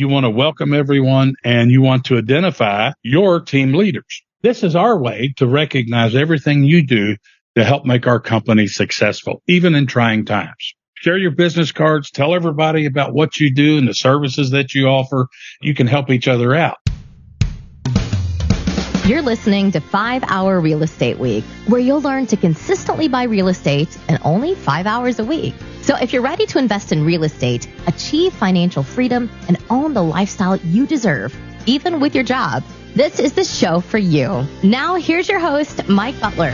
You want to welcome everyone and you want to identify your team leaders. This is our way to recognize everything you do to help make our company successful, even in trying times. Share your business cards. Tell everybody about what you do and the services that you offer. You can help each other out. You're listening to 5 Hour Real Estate Week, where you'll learn to consistently buy real estate in only 5 hours a week. So if you're ready to invest in real estate, achieve financial freedom, and own the lifestyle you deserve, even with your job, this is the show for you. Now, here's your host, Mike Butler.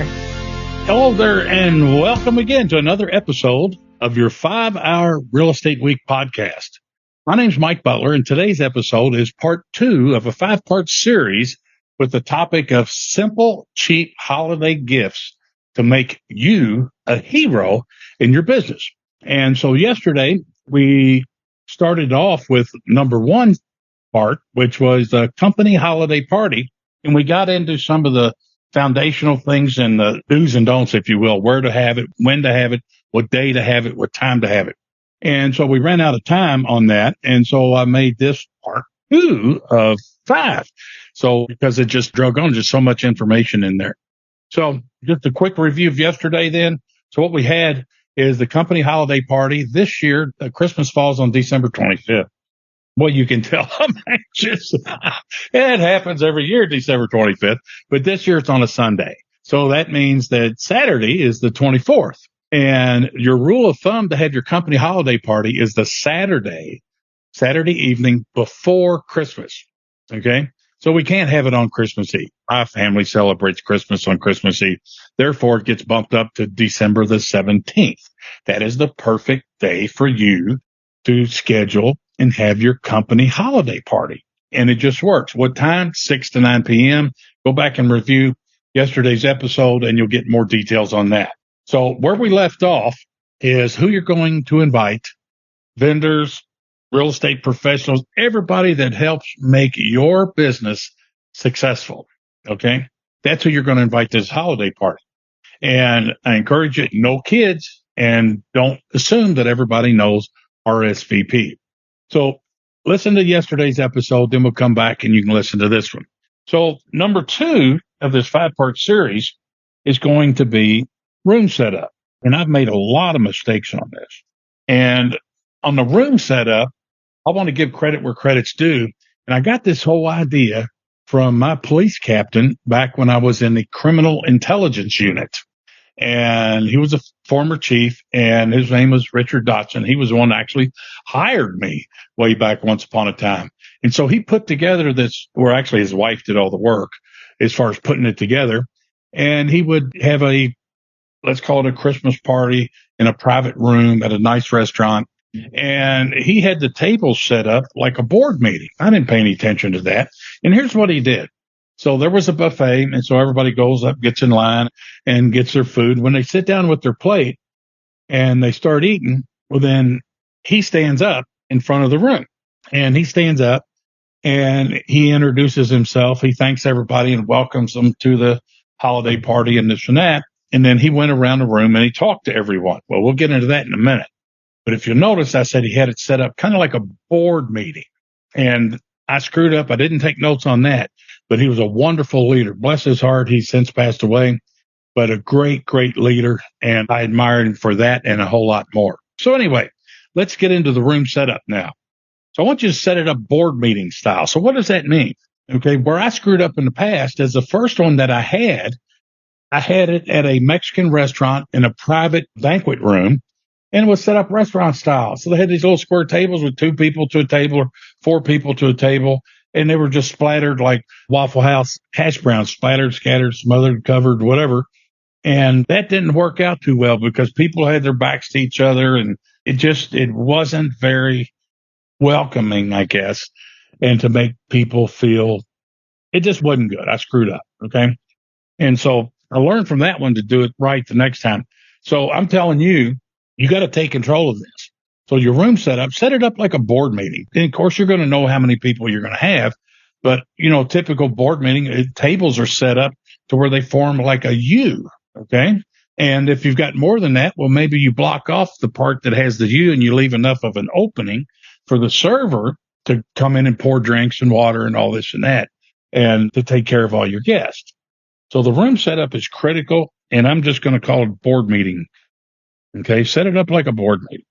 Hello there, and welcome again to another episode of your 5 Hour Real Estate Week podcast. My name's Mike Butler, and today's episode is part 2 of a 5-part series with the topic of simple, cheap holiday gifts to make you a hero in your business. And so yesterday we started off with number 1 part, which was the company holiday party. And we got into some of the foundational things and the do's and don'ts, if you will, where to have it, when to have it, what day to have it, what time to have it. And so we ran out of time on that. And so I made this part 2 of 5. So because it just drug on, just so much information in there. So just a quick review of yesterday then. So what we had is the company holiday party. This year, Christmas falls on December 25th. Well, you can tell I'm anxious. It happens every year, December 25th, but this year it's on a Sunday. So that means that Saturday is the 24th. And your rule of thumb to have your company holiday party is the Saturday evening before Christmas. Okay. So we can't have it on Christmas Eve. My family celebrates Christmas on Christmas Eve. Therefore, it gets bumped up to December the 17th. That is the perfect day for you to schedule and have your company holiday party. And it just works. What time? 6 to 9 p.m. Go back and review yesterday's episode and you'll get more details on that. So where we left off is who you're going to invite, vendors, real estate professionals, everybody that helps make your business successful. Okay. That's who you're going to invite to this holiday party. And I encourage you, no kids, and don't assume that everybody knows RSVP. So listen to yesterday's episode, then we'll come back and you can listen to this one. So number 2 of this 5-part series is going to be room setup. And I've made a lot of mistakes on this. And on the room setup, I want to give credit where credit's due. And I got this whole idea from my police captain back when I was in the criminal intelligence unit. And he was a former chief and his name was Richard Dotson. He was the one that actually hired me way back once upon a time. And so he put together this, or actually his wife did all the work as far as putting it together. And he would have let's call it a Christmas party in a private room at a nice restaurant. And he had the tables set up like a board meeting. I didn't pay any attention to that. And here's what he did. So there was a buffet. And so everybody goes up, gets in line and gets their food. When they sit down with their plate and they start eating, well, then he stands up in front of the room and he stands up and he introduces himself. He thanks everybody and welcomes them to the holiday party and this and that. And then he went around the room and he talked to everyone. Well, we'll get into that in a minute. But if you notice, I said he had it set up kind of like a board meeting. And I screwed up. I didn't take notes on that. But he was a wonderful leader. Bless his heart. He's since passed away. But a great, great leader. And I admire him for that and a whole lot more. So anyway, let's get into the room setup now. So I want you to set it up board meeting style. So what does that mean? Okay, where I screwed up in the past is the first one that I had it at a Mexican restaurant in a private banquet room. And it was set up restaurant style. So they had these little square tables with 2 people to a table or 4 people to a table. And they were just splattered like Waffle House hash browns, splattered, scattered, smothered, covered, whatever. And that didn't work out too well because people had their backs to each other. And it wasn't very welcoming, I guess. And to make people feel, it just wasn't good. I screwed up. Okay. And so I learned from that one to do it right the next time. So I'm telling you, you got to take control of this. So your room setup, set it up like a board meeting. And of course, you're going to know how many people you're going to have. But, typical board meeting, tables are set up to where they form like a U. Okay. And if you've got more than that, well, maybe you block off the part that has the U and you leave enough of an opening for the server to come in and pour drinks and water and all this and that, and to take care of all your guests. So the room setup is critical, and I'm just going to call it a board meeting. Okay, set it up like a board meeting,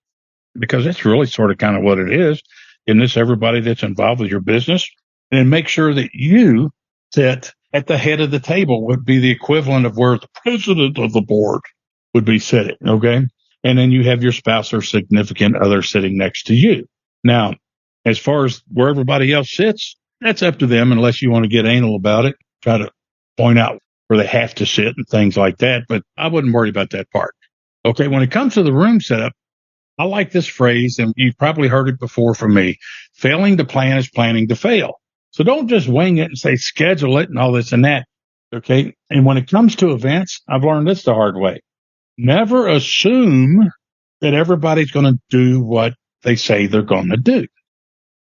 because that's really sort of kind of what it is. In this, everybody that's involved with your business, and make sure that you sit at the head of the table would be the equivalent of where the president of the board would be sitting. Okay. And then you have your spouse or significant other sitting next to you. Now, as far as where everybody else sits, that's up to them, unless you want to get anal about it, try to point out where they have to sit and things like that. But I wouldn't worry about that part. Okay. When it comes to the room setup, I like this phrase, and you've probably heard it before from me. Failing to plan is planning to fail. So don't just wing it and say schedule it and all this and that. Okay. And when it comes to events, I've learned this the hard way. Never assume that everybody's going to do what they say they're going to do.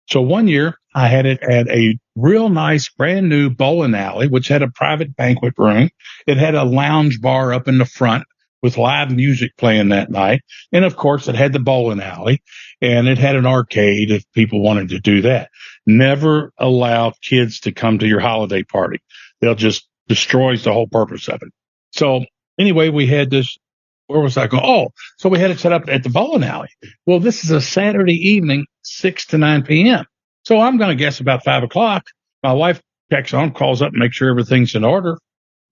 So one year I had it at a real nice brand new bowling alley, which had a private banquet room. It had a lounge bar up in the front with live music playing that night. And of course, it had the bowling alley, and it had an arcade if people wanted to do that. Never allow kids to come to your holiday party. They'll just destroy the whole purpose of it. So anyway, we had this, where was I going? Oh, so we had it set up at the bowling alley. Well, this is a Saturday evening, 6 to 9 p.m. So I'm going to guess about 5 o'clock. My wife checks on, calls up, and makes sure everything's in order.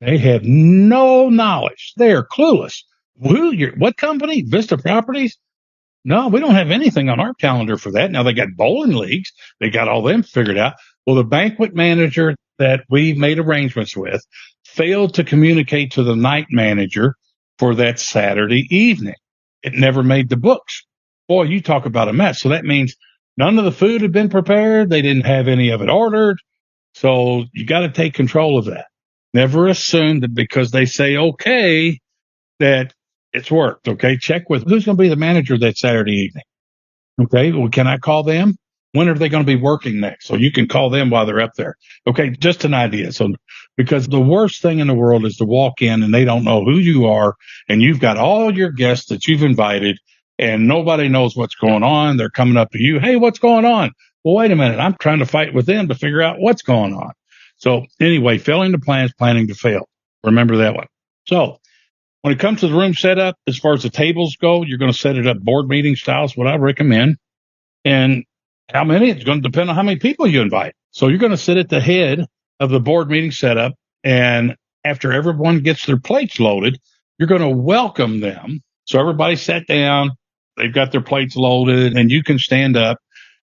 They have no knowledge. They are clueless. What company? Vista Properties? No, we don't have anything on our calendar for that. Now, they got bowling leagues. They got all them figured out. Well, the banquet manager that we made arrangements with failed to communicate to the night manager for that Saturday evening. It never made the books. Boy, you talk about a mess. So that means none of the food had been prepared. They didn't have any of it ordered. So you got to take control of that. Never assume that because they say okay that it's worked. Okay. Check with who's going to be the manager that Saturday evening. Okay. Well, can I call them? When are they going to be working next? So you can call them while they're up there. Okay. Just an idea. So, because the worst thing in the world is to walk in and they don't know who you are, and you've got all your guests that you've invited and nobody knows what's going on. They're coming up to you. Hey, what's going on? Well, wait a minute. I'm trying to fight with them to figure out what's going on. So anyway, failing to plan is planning to fail. Remember that one. So when it comes to the room setup, as far as the tables go, you're going to set it up board meeting style is what I recommend. And how many? It's going to depend on how many people you invite. So you're going to sit at the head of the board meeting setup. And after everyone gets their plates loaded, you're going to welcome them. So everybody sat down, they've got their plates loaded, and you can stand up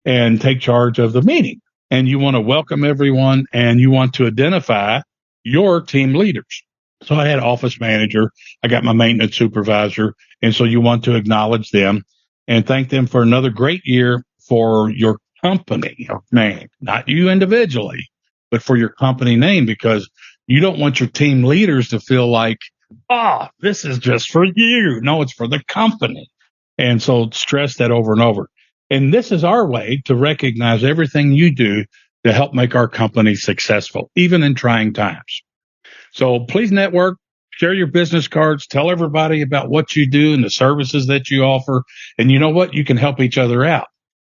and take charge of the meeting. And you want to welcome everyone, and you want to identify your team leaders. So I had office manager, I got my maintenance supervisor, and so you want to acknowledge them and thank them for another great year for your company name, not you individually, but for your company name, because you don't want your team leaders to feel like, this is just for you. No, it's for the company. And so stress that over and over. And this is our way to recognize everything you do to help make our company successful, even in trying times. So please network, share your business cards, tell everybody about what you do and the services that you offer. And you know what? You can help each other out.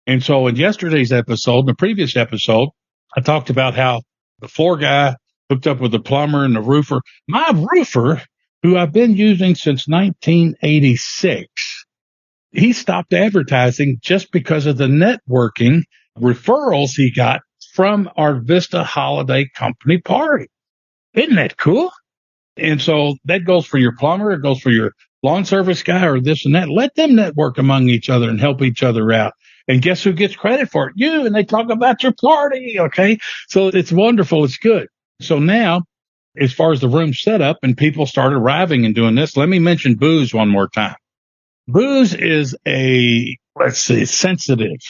And so in yesterday's episode, the previous episode, I talked about how the floor guy hooked up with the plumber and the roofer. My roofer, who I've been using since 1986, he stopped advertising just because of the networking referrals he got from our Vista Holiday Company party. Isn't that cool? And so that goes for your plumber. It goes for your lawn service guy or this and that. Let them network among each other and help each other out. And guess who gets credit for it? You. And they talk about your party. Okay. So it's wonderful. It's good. So now, as far as the room setup and people start arriving and doing this, let me mention booze one more time. Booze is a, sensitive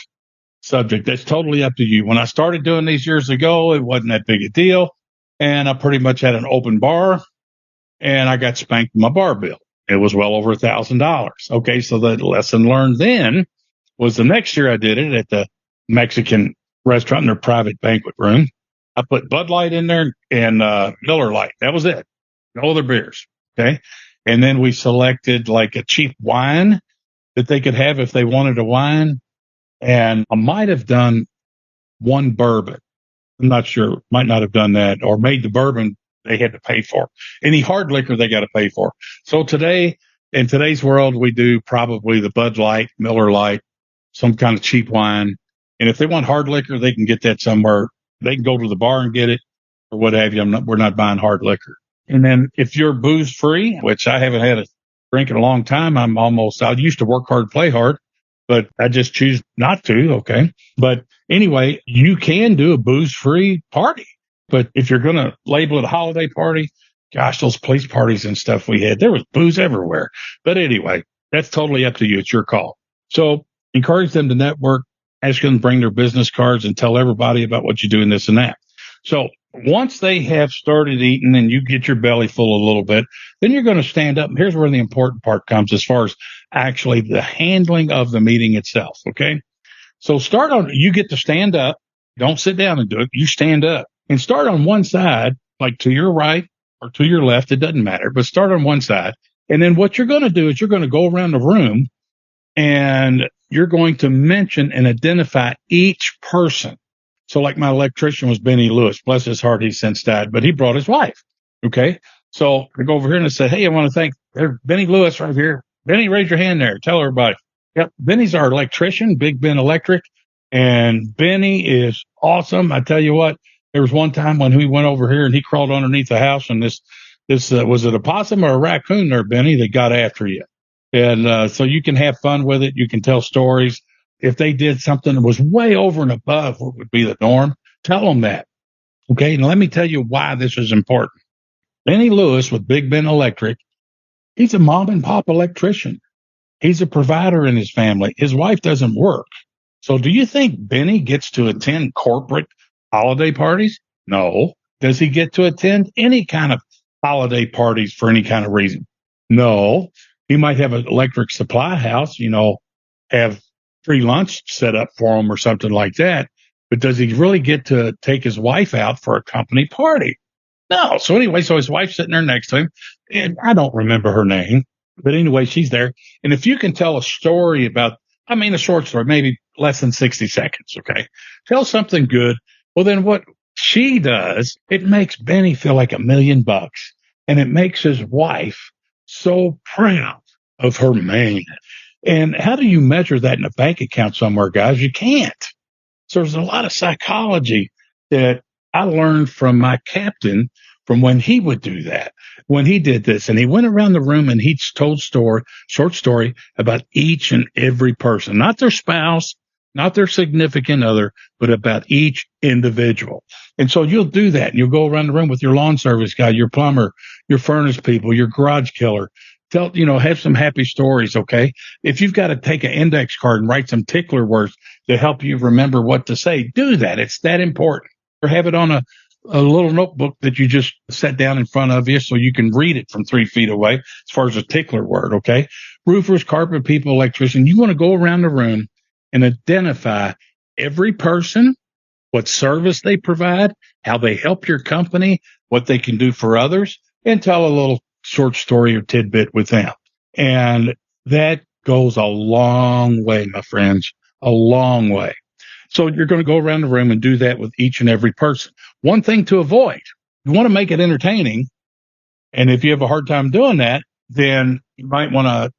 subject. That's totally up to you. When I started doing these years ago, it wasn't that big a deal. And I pretty much had an open bar, and I got spanked with my bar bill. It was well over $1,000. Okay. So the lesson learned then was the next year I did it at the Mexican restaurant in their private banquet room. I put Bud Light in there and Miller Lite. That was it. No other beers. Okay. And then we selected like a cheap wine that they could have if they wanted a wine. And I might have done one bourbon. I'm not sure, might not have done that, or made the bourbon they had to pay for. Any hard liquor they got to pay for. So today, in today's world, we do probably the Bud Light, Miller Lite, some kind of cheap wine. And if they want hard liquor, they can get that somewhere. They can go to the bar and get it or what have you. We're not buying hard liquor. And then if you're booze free, which I haven't had a drink in a long time, I used to work hard, play hard, but I just choose not to. Okay. But anyway, you can do a booze free party. But if you're going to label it a holiday party, gosh, those police parties and stuff we had, there was booze everywhere. But anyway, that's totally up to you. It's your call. So encourage them to network, ask them to bring their business cards and tell everybody about what you do and this and that. So once they have started eating and you get your belly full a little bit, then you're going to stand up. And here's where the important part comes as far as actually the handling of the meeting itself. Okay. So you get to stand up. Don't sit down and do it. You stand up and start on one side, like to your right or to your left. It doesn't matter, but start on one side. And then what you're going to do is you're going to go around the room and you're going to mention and identify each person. So like my electrician was Benny Lewis, bless his heart, he's since died, but he brought his wife. Okay. So I go over here and I say, hey, I want to thank Benny Lewis right here. Benny, raise your hand there. Tell everybody. Yep. Benny's our electrician, Big Ben Electric. And Benny is awesome. I tell you what, there was one time when we went over here and he crawled underneath the house and this was it a possum or a raccoon there, Benny, that got after you. And so you can have fun with it. You can tell stories. If they did something that was way over and above what would be the norm, tell them that. Okay. And let me tell you why this is important. Benny Lewis with Big Ben Electric, he's a mom and pop electrician. He's a provider in his family. His wife doesn't work. So do you think Benny gets to attend corporate holiday parties? No. Does he get to attend any kind of holiday parties for any kind of reason? No. He might have an electric supply house, have free lunch set up for him or something like that. But does he really get to take his wife out for a company party? No. So anyway, his wife's sitting there next to him, and I don't remember her name, but anyway, she's there. And if you can tell a story a short story, maybe less than 60 seconds, okay? Tell something good. Well, then what she does, it makes Benny feel like $1 million, and it makes his wife so proud of her man. And how do you measure that in a bank account somewhere, guys? You can't. So there's a lot of psychology that I learned from my captain from when he would do that, when he did this. And he went around the room and he told short story about each and every person, not their spouse, not their significant other, but about each individual. And so you'll do that. And you'll go around the room with your lawn service guy, your plumber, your furnace people, your garage killer. Have some happy stories, okay? If you've got to take an index card and write some tickler words to help you remember what to say, do that. It's that important. Or have it on a little notebook that you just set down in front of you so you can read it from 3 feet away as far as a tickler word, okay? Roofers, carpet people, electrician, you want to go around the room and identify every person, what service they provide, how they help your company, what they can do for others, and tell a little short story or tidbit with them. And that goes a long way, my friends, a long way. So you're going to go around the room and do that with each and every person. One thing to avoid, you want to make it entertaining. And if you have a hard time doing that, then you might want to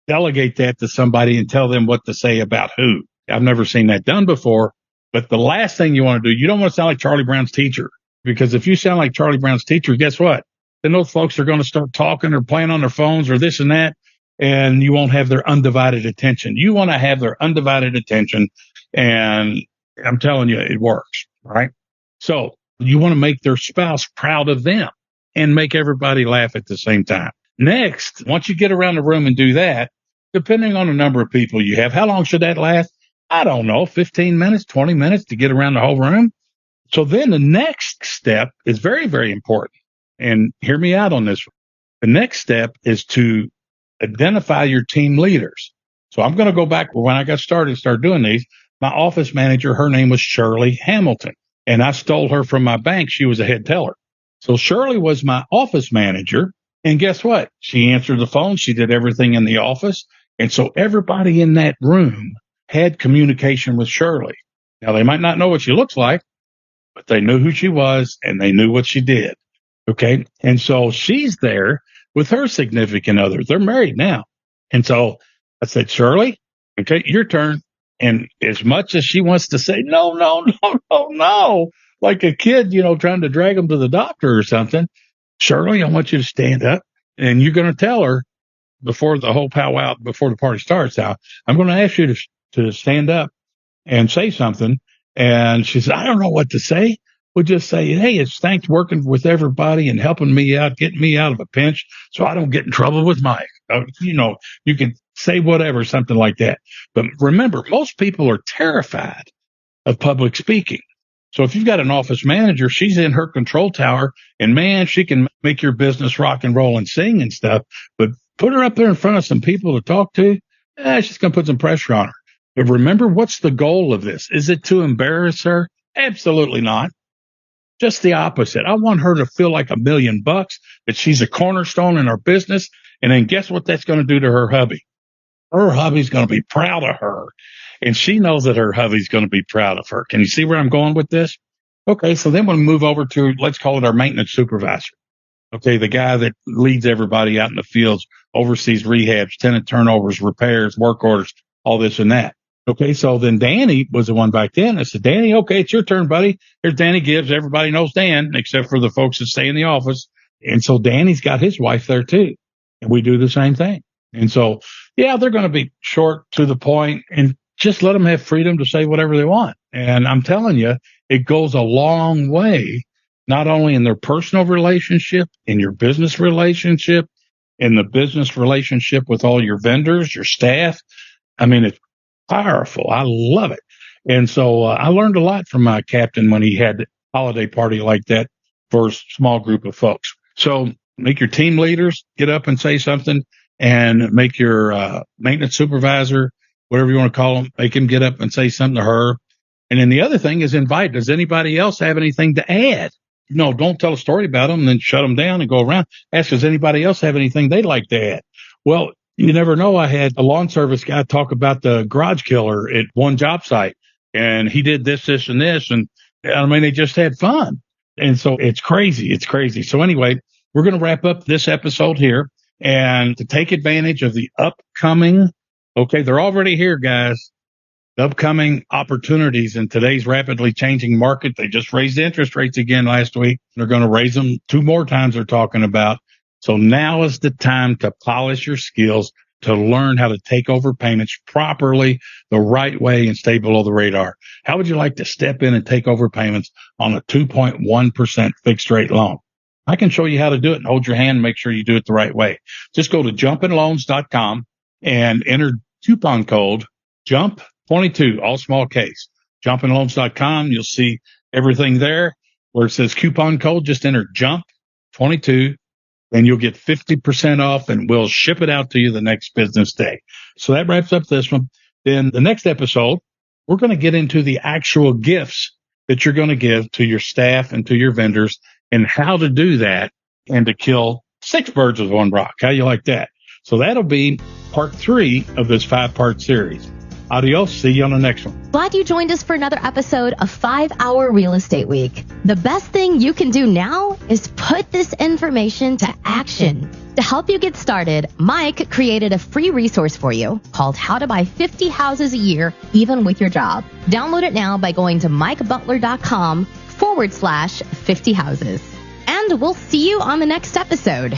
delegate that to somebody and tell them what to say about who. I've never seen that done before. But the last thing you want to do, you don't want to sound like Charlie Brown's teacher, because if you sound like Charlie Brown's teacher, guess what? Then those folks are going to start talking or playing on their phones or this and that, and you won't have their undivided attention. You want to have their undivided attention, and I'm telling you, it works, right? So you want to make their spouse proud of them and make everybody laugh at the same time. Next, once you get around the room and do that, depending on the number of people you have, how long should that last? I don't know, 15 minutes, 20 minutes to get around the whole room. So then the next step is very, very important. And hear me out on this one. The next step is to identify your team leaders. So I'm going to go back when I got started doing these. My office manager, her name was Shirley Hamilton, and I stole her from my bank. She was a head teller. So Shirley was my office manager. And guess what? She answered the phone. She did everything in the office. And so everybody in that room had communication with Shirley. Now, they might not know what she looks like, but they knew who she was and they knew what she did. Okay. And so she's there with her significant other. They're married now. And so I said, Shirley, okay, your turn. And as much as she wants to say, no, like a kid, trying to drag them to the doctor or something, Shirley, I want you to stand up and you're going to tell her before the whole powwow, before the party starts out, I'm going to ask you to stand up and say something. And she said, I don't know what to say. We'll just say, hey, it's thanks working with everybody and helping me out, getting me out of a pinch so I don't get in trouble with Mike. You can say whatever, something like that. But remember, most people are terrified of public speaking. So if you've got an office manager, she's in her control tower and man, she can make your business rock and roll and sing and stuff. But put her up there in front of some people to talk to, she's going to put some pressure on her. But remember, what's the goal of this? Is it to embarrass her? Absolutely not. Just the opposite. I want her to feel like $1 million, that she's a cornerstone in our business. And then guess what that's going to do to her hubby? Her hubby's going to be proud of her. And she knows that her hubby's going to be proud of her. Can you see where I'm going with this? Okay, so then we'll move over to, let's call it our maintenance supervisor. Okay, the guy that leads everybody out in the fields, oversees rehabs, tenant turnovers, repairs, work orders, all this and that. Okay, so then Danny was the one back then. I said, Danny, okay, it's your turn, buddy. Here's Danny Gibbs. Everybody knows Dan, except for the folks that stay in the office. And so Danny's got his wife there too. And we do the same thing. And so, yeah, they're going to be short, to the point, and just let them have freedom to say whatever they want. And I'm telling you, it goes a long way, not only in their personal relationship, in your business relationship, in the business relationship with all your vendors, your staff. I mean, it's powerful. I love it. And so I learned a lot from my captain when he had a holiday party like that for a small group of folks. So make your team leaders get up and say something, and make your maintenance supervisor, whatever you want to call them, make him get up and say something to her. And then the other thing is invite. Does anybody else have anything to add? No, don't tell a story about them and then shut them down and go around. Ask, does anybody else have anything they'd like to add? Well, you never know. I had a lawn service guy talk about the garage killer at one job site, and he did this, and this. And I mean, they just had fun. And so it's crazy. It's crazy. So anyway, we're going to wrap up this episode here, and to take advantage of the upcoming, okay, they're already here, guys. The upcoming opportunities in today's rapidly changing market. They just raised interest rates again last week. They're going to raise them 2 more times, they're talking about. So now is the time to polish your skills, to learn how to take over payments properly, the right way, and stay below the radar. How would you like to step in and take over payments on a 2.1% fixed rate loan? I can show you how to do it and hold your hand and make sure you do it the right way. Just go to jumpinloans.com and enter coupon code JUMP22, all small case. Jumpinloans.com. You'll see everything there where it says coupon code. Just enter JUMP22. And you'll get 50% off, and we'll ship it out to you the next business day. So that wraps up this one. Then the next episode, we're going to get into the actual gifts that you're going to give to your staff and to your vendors, and how to do that and to kill 6 birds with one rock. How you like that? So that'll be part 3 of this 5-part series. Adios. See you on the next one. Glad you joined us for another episode of 5-Hour Real Estate Week. The best thing you can do now is put this information to action. To help you get started, Mike created a free resource for you called How to Buy 50 Houses a Year, Even with Your Job. Download it now by going to mikebutler.com/50 houses. And we'll see you on the next episode.